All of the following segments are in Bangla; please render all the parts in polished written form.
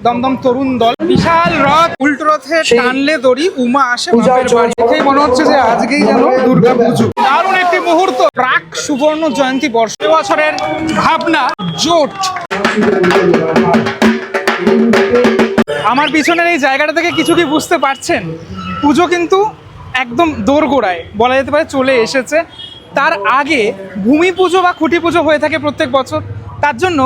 দমদম তরুণ দল বিশাল রথ, উল্টো রথে টানলে দড়ি, উমা আসে বাপের বাড়ি। দেখেই মনে হচ্ছে যে আজকেই যেন দুর্গা পুজো। দারুণ একটি মুহূর্ত, প্রাক সুবর্ণ জয়ন্তী বর্ষ। বছরের ভাবনা জোট। আমার পিছনের এই জায়গাটা থেকে কিছু কি বুঝতে পারছেন? পুজো কিন্তু একদম দোরগোড়ায় বলা যেতে পারে চলে এসেছে। তার আগে ভূমি পুজো বা খুঁটি পুজো হয়ে থাকে প্রত্যেক বছর। তার জন্য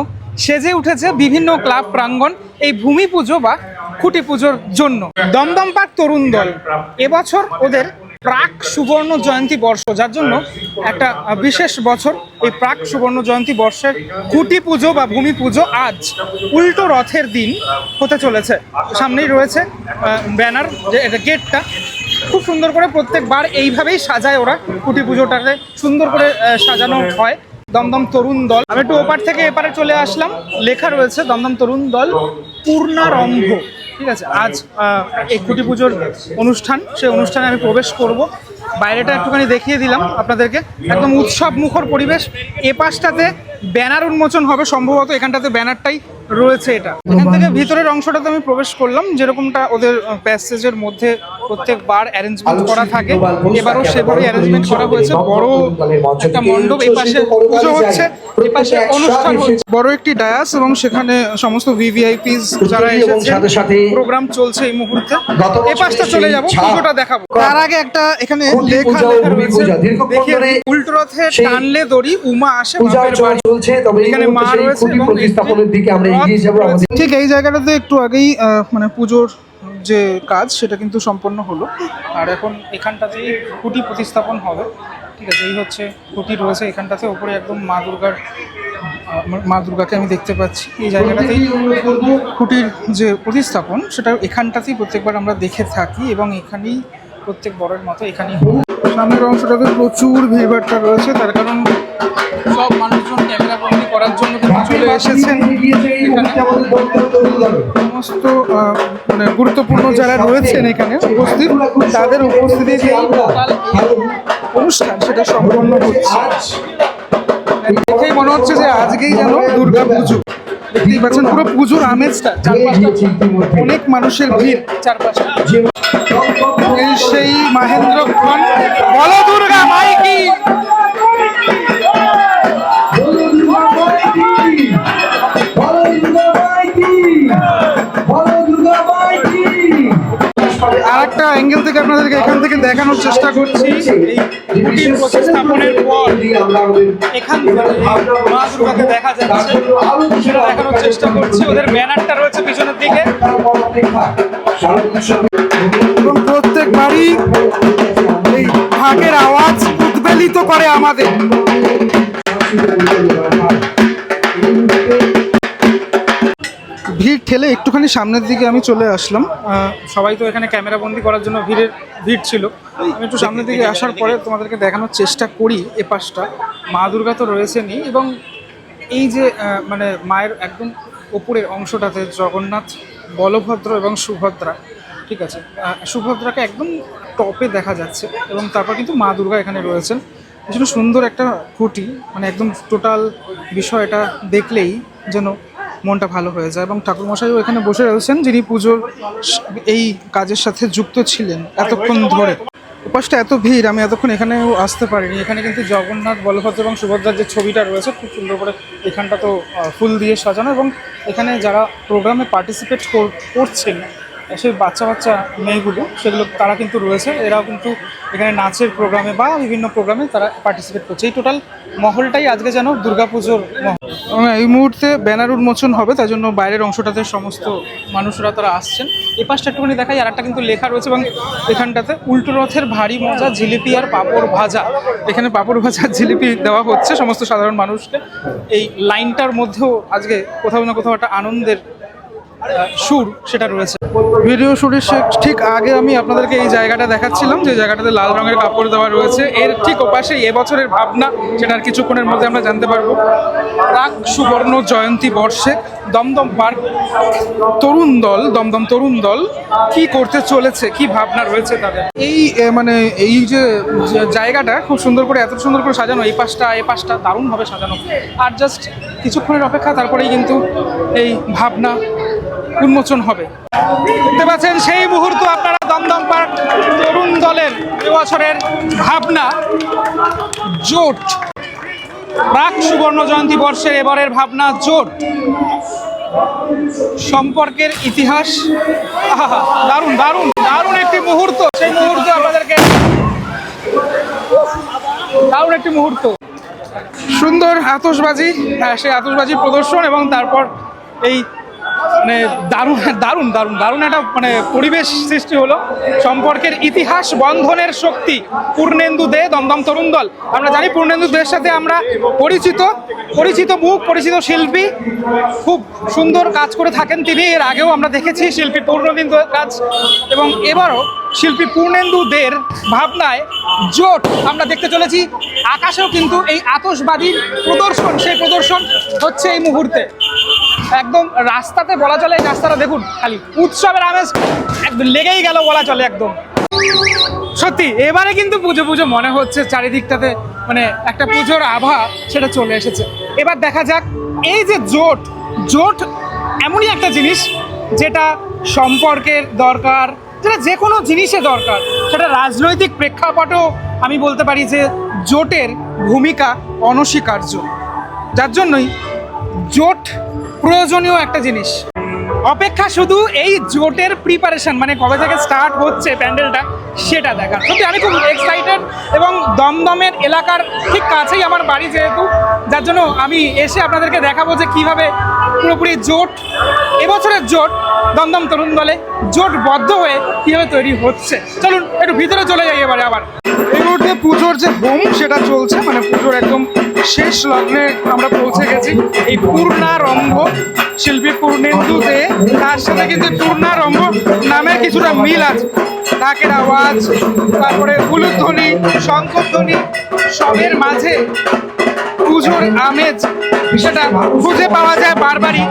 সেজে উঠেছে বিভিন্ন ক্লাব প্রাঙ্গণ এই ভূমি পুজো বা খুঁটি পুজোর জন্য। দমদম পার্ক তরুণ দল এবছর ওদের প্রাক সুবর্ণ জয়ন্তী বর্ষ, যার জন্য একটা বিশেষ বছর। এই প্রাক সুবর্ণ জয়ন্তী বর্ষের খুঁটি পুজো বা ভূমি পুজো আজ উল্টো রথের দিন হতে চলেছে। সামনেই রয়েছে ব্যানার, যে এটা গেটটা খুব সুন্দর করে প্রত্যেকবার এইভাবেই সাজায় ওরা। খুঁটি পুজোটাকে সুন্দর করে সাজানো হয়। দমদম তরুণ দল, আমি একটু ওপার থেকে এপারে চলে আসলাম, লেখা রয়েছে দমদম তরুণ দল পূর্ণারম্ভ। ঠিক আছে, আজ এই খুঁটি পুজোর অনুষ্ঠান, সেই অনুষ্ঠানে আমি প্রবেশ করব। বাইরেটা একটুখানি দেখিয়ে দিলাম আপনাদেরকে, একদম উৎসব মুখর পরিবেশ। এ পাশটাতে ব্যানার উন্মোচন হবে সম্ভবত, এখানটাতে ব্যানারটাই রয়েছে। এটা এখান থেকে ভিতরের অংশটাতে আমি প্রবেশ করলাম, যেরকমটা ওদের প্যাসেজের মধ্যে প্রত্যেকবার অ্যারেঞ্জমেন্ট করা থাকে, এবারও সেভাবে অ্যারেঞ্জমেন্ট করা হয়েছে। বড় একটা মণ্ডপ, এই পাশে পুজো হচ্ছে, এই পাশে অনুষ্ঠান হচ্ছে, বড় একটি ডায়াস, এবং সেখানে সমস্ত ভিভিআইপিস যারা এসেছে, প্রোগ্রাম চলছে এই মুহূর্তে। এই পাশটা চলে যাব, পুজোটা দেখাবো। তার আগে একটা এখানে লেখা রয়েছে, উল্টো রথে টানলে দড়ি, উমা আসে বাপের বাড়ি। এখানে মা রয়েছে এবং ঠিক এই জায়গাটাতে একটু আগেই মানে পুজোর যে কাজ সেটা কিন্তু সম্পন্ন হলো, আর এখন এখানটাতেই খুঁটি প্রতিস্থাপন হবে। ঠিক আছে, এই হচ্ছে খুঁটি রয়েছে এখানটাতে, ওপরে একদম মা দুর্গাকে আমি দেখতে পাচ্ছি। এই জায়গাটাতেই খুঁটির যে প্রতিস্থাপন সেটা এখানটাতেই প্রত্যেকবার আমরা দেখে থাকি, এবং এখানেই প্রত্যেক বড়ের মতো এখানেই হবে। সামনের অংশটাতে প্রচুর ভিড়ভাট্টা রয়েছে, তার কারণ সব মানুষজন ক্যামেরা বন্দি করার জন্য চলে এসেছেন। সমস্ত মানে গুরুত্বপূর্ণ যারা রয়েছেন এখানে উপস্থিত, তাদের উপস্থিতিতে অনুষ্ঠান সেটা সম্পন্ন হচ্ছে। দেখেই মনে হচ্ছে যে আজকেই যেন দুর্গা পুজো। দেখতেই পাচ্ছেন পুরো পুজোর আমেজটা, চারপাশটা অনেক মানুষের ভিড় চারপাশে। এই সেই মাহেন্দ্রক্ষণ, বলো দুর্গা মাই কি। আর একটা অ্যাঙ্গেল থেকে আপনাদেরকে এখান থেকে দেখানোর চেষ্টা করছি। এই খুঁটির প্রতিস্থাপনের পর এখান থেকে মা দুর্গাকে দেখা যাচ্ছে, সেটা দেখানোর চেষ্টা করছি। ওদের ব্যানারটা রয়েছে পিছনের দিকে, এবং প্রত্যেকবারই এই ঢাকের আওয়াজ উদ্বেলিত করে আমাদের। ভিড় ঠেলে একটুখানি সামনের দিকে আমি চলে আসলাম। সবাই তো এখানে ক্যামেরা বন্দি করার জন্য ভিড় ছিল। আমি একটু সামনের দিকে আসার পরে তোমাদেরকে দেখানোর চেষ্টা করি। এ পাশটা মা দুর্গা তো রয়েছেনই, এবং এই যে মানে মায়ের একদম ওপরের অংশটাতে জগন্নাথ, বলভদ্র এবং সুভদ্রা। ঠিক আছে, সুভদ্রাকে একদম টপে দেখা যাচ্ছে, এবং তারপর কিন্তু মা দুর্গা এখানে রয়েছেন। ভীষণ সুন্দর একটা খুঁটি, মানে একদম টোটাল বিষয়টা দেখলেই যেন মনটা ভালো হয়ে যায়। এবং ঠাকুরমশাইও এখানে বসে রয়েছেন, যিনি পুজোর এই কাজের সাথে যুক্ত ছিলেন এতক্ষণ ধরে। উপাসটা এত ভিড়, আমি এতক্ষণ এখানেও আসতে পারিনি। এখানে কিন্তু জগন্নাথ, বলভদ্র এবং সুভদ্রার যে ছবিটা রয়েছে খুব সুন্দর করে এখানটা তো ফুল দিয়ে সাজানো, এবং এখানে যারা প্রোগ্রামে পার্টিসিপেট করছেন সেই বাচ্চা মেয়েগুলো, সেগুলো তারা কিন্তু রয়েছে। এরাও কিন্তু এখানে নাচের প্রোগ্রামে বা বিভিন্ন প্রোগ্রামে তারা পার্টিসিপেট করছে। এই টোটাল মহলটাই আজকে যেন দুর্গাপুজোর মহল। এই মুহূর্তে ব্যানার উন্মোচন হবে, তাই জন্য বাইরের অংশটাতে সমস্ত মানুষরা তারা আসছেন। এই পাশটা একটুখানি দেখাই, আর একটা কিন্তু লেখা রয়েছে, এবং এখানটাতে উল্টো রথের ভারী মজা, জিলিপি আর পাঁপড় ভাজা। এখানে পাঁপড় ভাজা জিলিপি দেওয়া হচ্ছে সমস্ত সাধারণ মানুষকে। এই লাইনটার মধ্যেও আজকে কোথাও না কোথাও একটা আনন্দের সুর সেটা রয়েছে। ভিডিও শুটের ঠিক আগে আমি আপনাদেরকে এই জায়গাটা দেখাচ্ছিলাম, যে জায়গাটাতে লাল রঙের কাপড় দেওয়া রয়েছে। এর ঠিক ওপাশে এবছরের ভাবনা, সেটা আর কিছুক্ষণের মধ্যে আমরা জানতে পারবো। প্রাক সুবর্ণ জয়ন্তী বর্ষে দমদম পার্ক তরুণ দল, দমদম তরুণ দল কি করতে চলেছে, কি ভাবনা রয়েছে তাদের। এই মানে এই যে জায়গাটা খুব সুন্দর করে, এত সুন্দর করে সাজানো, এই পাশটা দারুণভাবে সাজানো। আর জাস্ট কিছুক্ষণের অপেক্ষা, তারপরেই কিন্তু এই ভাবনা উন্মোচন হবে। দেখতে পাচ্ছেন সেই মুহূর্ত আপনারা, দমদম পার্ক তরুণ দলের এবছরের ভাবনা জোট, প্রাক সুবর্ণ জয়ন্তী বর্ষের এবারের ভাবনা জোট, সম্পর্কের ইতিহাস। আহা, দারুণ দারুণ দারুণ একটি মুহূর্ত, সেই মুহূর্ত আপনাদেরকে, দারুণ একটি মুহূর্ত। সুন্দর আতশবাজি, সেই আতশবাজির প্রদর্শন এবং তারপর এই মানে দারুণ দারুণ দারুণ দারুণ একটা মানে পরিবেশ সৃষ্টি হলো। সম্পর্কের ইতিহাস, বন্ধনের শক্তি, পূর্ণেন্দু দে, দমদম তরুণ দল। আমরা জানি পূর্ণেন্দু দের সাথে আমরা পরিচিত মুখ, পরিচিত শিল্পী, খুব সুন্দর কাজ করে থাকেন তিনি। এর আগেও আমরা দেখেছি শিল্পী পূর্ণেন্দু কাজ, এবং এবারও শিল্পী পূর্ণেন্দু দের ভাবনায় জোট আমরা দেখতে চলেছি। আকাশেও কিন্তু এই আতশবাজির প্রদর্শন, সেই প্রদর্শন হচ্ছে এই মুহূর্তে। একদম রাস্তাতে বলা চলে, এই রাস্তাটা দেখুন, খালি উৎসবের আমেজ একদম লেগেই গেল বলা চলে। একদম সত্যি এবারে কিন্তু পুজো পুজো মনে হচ্ছে, চারিদিকটাতে মানে একটা পুজোর আভা সেটা চলে এসেছে। এবার দেখা যাক এই যে জোট, জোট এমনই একটা জিনিস যেটা সম্পর্কের দরকার, যেটা যে কোনো জিনিসে দরকার, সেটা রাজনৈতিক প্রেক্ষাপটেও আমি বলতে পারি যে জোটের ভূমিকা অনস্বীকার্য। যার জন্যই জোট প্রয়োজনীয় একটা জিনিস। অপেক্ষা শুধু এই জোটের প্রিপারেশন, মানে কবে থেকে স্টার্ট হচ্ছে প্যান্ডেলটা, সেটা দেখা। সত্যি আমি খুব এক্সাইটেড, এবং দমদমের এলাকার ঠিক কাছেই আমার বাড়ি যেহেতু, যার জন্য আমি এসে আপনাদেরকে দেখাবো যে কীভাবে পুরোপুরি জোট, এবছরের জোট দমদম তরুণ দলে জোটবদ্ধ হয়ে কীভাবে তৈরি হচ্ছে। চলুন একটু ভিতরে চলে যাই এবারে। আবার এই মুহূর্তে পুজোর যে হোম সেটা চলছে, মানে পুজোর একদম শেষ লগ্নে আমরা পৌঁছে গেছি। এই পূর্ণারম্ভ, শিল্পী পূর্ণেন্দু দে, তার সাথে কিন্তু পূর্ণারম্ভ নামে কিছুটা মিল আছে। ঢাকের আওয়াজ, তারপরে উলুধ্বনি, শঙ্খধ্বনি, সবের মাঝে পুজোর আমেজ সেটা খুঁজে পাওয়া যায় বারবারই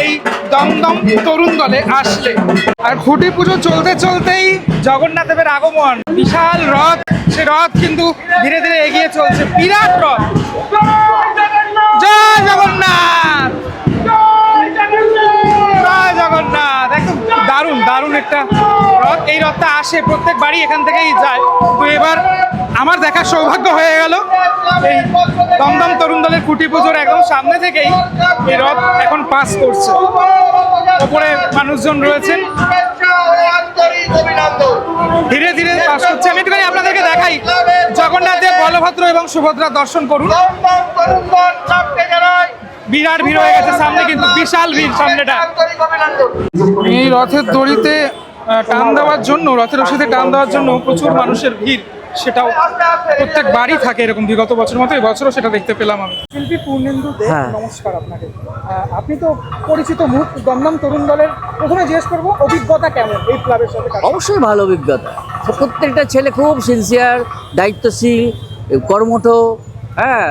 এই দমদম তরুণ দলে আসলে। আর খুঁটি পুজো চলতে চলতেই জগন্নাথ দেবের আগমন, বিশাল রথ, সে রথ কিন্তু ধীরে ধীরে এগিয়ে চলছে, বিরাট রথ। জয় জগন্নাথ, জয় জগন্নাথ। একদম দারুণ দারুণ একটা রথ। এই রথটা আসে প্রত্যেক বাড়ি, এখান থেকেই যায়। তো এবার আমার দেখার সৌভাগ্য হয়ে গেল এই দমদম তরুণ দলের খুঁটি পুজোর একদম সামনে থেকেই এই রথ এখন পাস করছে। ওপরে মানুষজন রয়েছেন, ধীরে ধীরে পাস করছে। আমি একটুখানি আপনাদেরকে দেখাই, জগন্নাথ দেব, বলভদ্র এবং সুভদ্রা দর্শন করুন। বিরাট ভিড় হয়ে গেছে সামনে, কিন্তু বিশাল ভিড় সামনেটা। এই রথের দড়িতে টান দেওয়ার জন্য, রথের রশিতে টান দেওয়ার জন্য প্রচুর মানুষের ভিড়, সেটাও প্রত্যেক বাড়ি থাকে এরকম বিগত বছর মতো এবছরও সেটা দেখতে পেলাম আমি। শিল্পী পূর্ণেন্দু দে, নমস্কার আপনাকে। আপনি তো পরিচিত মুখ দমদম তরুণ দলের, প্রথমে জিজ্ঞেস করবো অভিজ্ঞতা কেমন এই ক্লাবের সাথে? অবশ্যই ভালো অভিজ্ঞতা। প্রত্যেকটা ছেলে খুব সিনসিয়ার, দায়িত্বশীল, কর্মঠ, হ্যাঁ,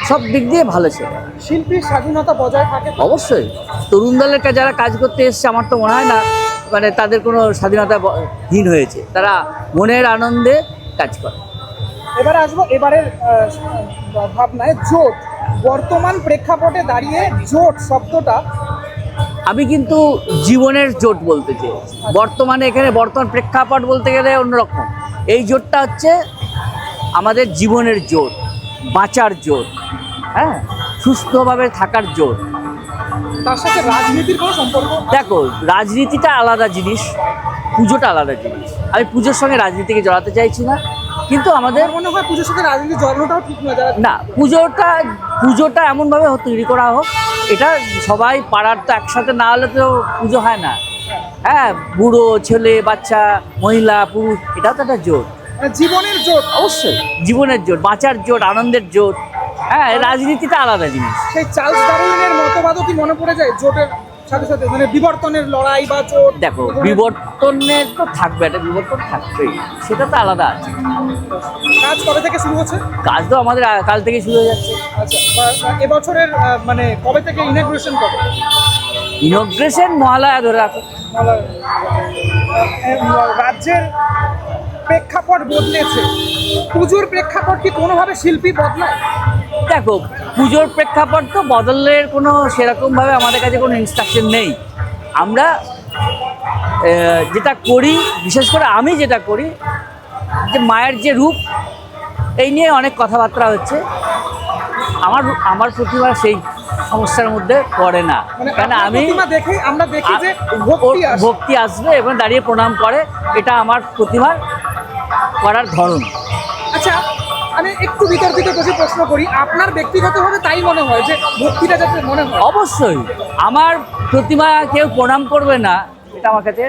সব দিক দিয়ে ভালো ছেলে। শিল্পীর স্বাধীনতা বজায় থাকে অবশ্যই। তরুণ দলের যারা কাজ করতে এসছে, আমার তো মনে হয় না মানে তাদের কোনো স্বাধীনতা হীন হয়েছে, তারা মনের আনন্দে কাজ করে। এবারে আসবো এবারের ভাবনায় জোট, বর্তমান প্রেক্ষাপটে দাঁড়িয়ে জোট শব্দটা আমি কিন্তু জীবনের জোট বলতে চাই। বর্তমানে এখানে বর্তমান প্রেক্ষাপট বলতে গেলে অন্যরকম। এই জোটটা হচ্ছে আমাদের জীবনের জোট, বাঁচার জোট, হ্যাঁ, সুস্থভাবে থাকার জোট। তার সাথে রাজনীতির কোনো সম্পর্ক? দেখো, রাজনীতিটা আলাদা জিনিস, পুজোটা আলাদা জিনিস। আমি পুজোর সঙ্গে রাজনীতিকে জড়াতে চাইছি না, কিন্তু আমাদের মনে হয় পুজোর সাথে রাজনীতি জড়ানোটাও ঠিক নয়। না, পুজোটা এমনভাবে তৈরি করা হোক, এটা সবাই পাড়ার তো একসাথে না হলে তো পুজো হয় না। হ্যাঁ, বুড়ো, ছেলে, বাচ্চা, মহিলা, পুরুষ, এটাও তো একটা জোট, জীবনের জোট। অবশ্যই জীবনের জোট, বাঁচার জোট, আনন্দের জোট। হ্যাঁ, রাজনীতিটা আলাদা জিনিস। সেই চার্লস ডারউইনের মতবাদও কি মনে পড়ে যায় জোটের সাথে সাথে, মানে বিবর্তনের লড়াই বা জোট? দেখো, বিবর্তনের তো থাকবে, একটা বিবর্তন থাকবেই, সেটা তো আলাদা আছে। কাজ কবে থেকে শুরু হচ্ছে? কাজ তো আমাদের কাল থেকে শুরু হয়ে যাচ্ছে। আচ্ছা, এবছরের মানে কবে থেকে ইনগ্রেশন কবে? ইনগ্রেশন মহালয়া ধরে রাখো। রাজ্যের প্রেক্ষাপট বদলেছে, পুজোর প্রেক্ষাপট কি কোনোভাবে শিল্পী বদলায়? দেখো, পুজোর প্রেক্ষাপট তো বদলের কোনো সেরকমভাবে আমাদের কাছে কোনো ইনস্ট্রাকশন নেই। আমরা যেটা করি, বিশেষ করে আমি যেটা করি, যে মায়ের যে রূপ, এই নিয়ে অনেক কথাবার্তা হচ্ছে। আমার প্রতিমা সেই সমস্যার মধ্যে পড়ে না, মানে কারণ আপনার আমি প্রতিমা দেখে আমরা দেখি যে ওর ভক্তি আসে। ভক্তি আসবে এবং দাঁড়িয়ে প্রণাম করে, এটা আমার প্রতিমার করার ধরন। আচ্ছা, আমি একটু বিতর্কিত কিছু প্রশ্ন করি, আপনার ব্যক্তিগতভাবে তাই মনে হয় যে ভক্তিটা যাতে মনে হয়? অবশ্যই আমার প্রতিমা কেউ প্রণাম করবে না, এটা আমার কাছে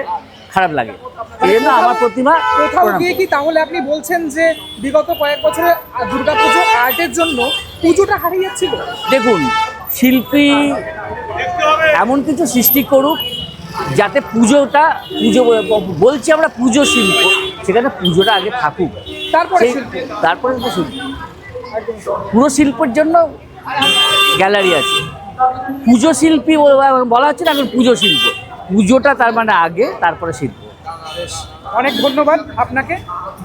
খারাপ লাগে। এই জন্য আমার প্রতিমা কোথাও প্রণাম গিয়ে কি তাহলে আপনি বলছেন যে বিগত কয়েক বছরে দুর্গাপুজো আর্টের জন্য পুজোটা হারিয়ে যাচ্ছিল? দেখুন, শিল্পী এমন কিছু সৃষ্টি করুক যাতে পুজোটা, বলছি আমরা পুজো শিল্প, সেখানে পুজোটা আগে থাকুক, তারপরে সেই- শিল্পী। তারপরে তো শিল্প। পুরো শিল্পের জন্য গ্যালারি আছে, পুজো শিল্পী বলা হচ্ছে না, এখন পুজো শিল্প, পুজোটা তার মানে আগে, তারপরে শিল্প। অনেক ধন্যবাদ আপনাকে,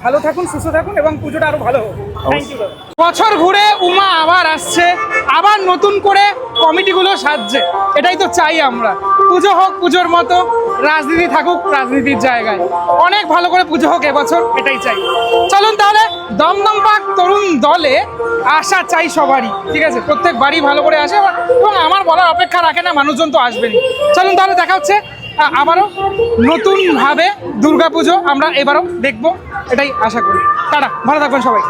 ভালো থাকুন, সুস্থ থাকুন এবং পুজোটা আরো ভালো হোক। Thank you. বছর ঘুরে উমা আবার আসছে, আবার নতুন করে কমিটিগুলো সাজছে, এটাই তো চাই আমরা। পুজো হোক পুজোর মতো, রাজনীতি থাকুক রাজনীতির জায়গায়, অনেক ভালো করে পুজো হোক এবছর, এটাই চাই। চলুন তাহলে দমদম পাক তরুণ দলে আশা চাই সবারই, ঠিক আছে? প্রত্যেক বাড়ি ভালো করে আসে এবং আমার বলার অপেক্ষা রাখে না, মানুষজন তো আসবেনই। চলুন তাহলে দেখা হচ্ছে আবারও নতুনভাবে দুর্গাপুজো আমরা এবারও দেখবো, এটাই আশা করি। টাটা, ভালো থাকবেন সবাই।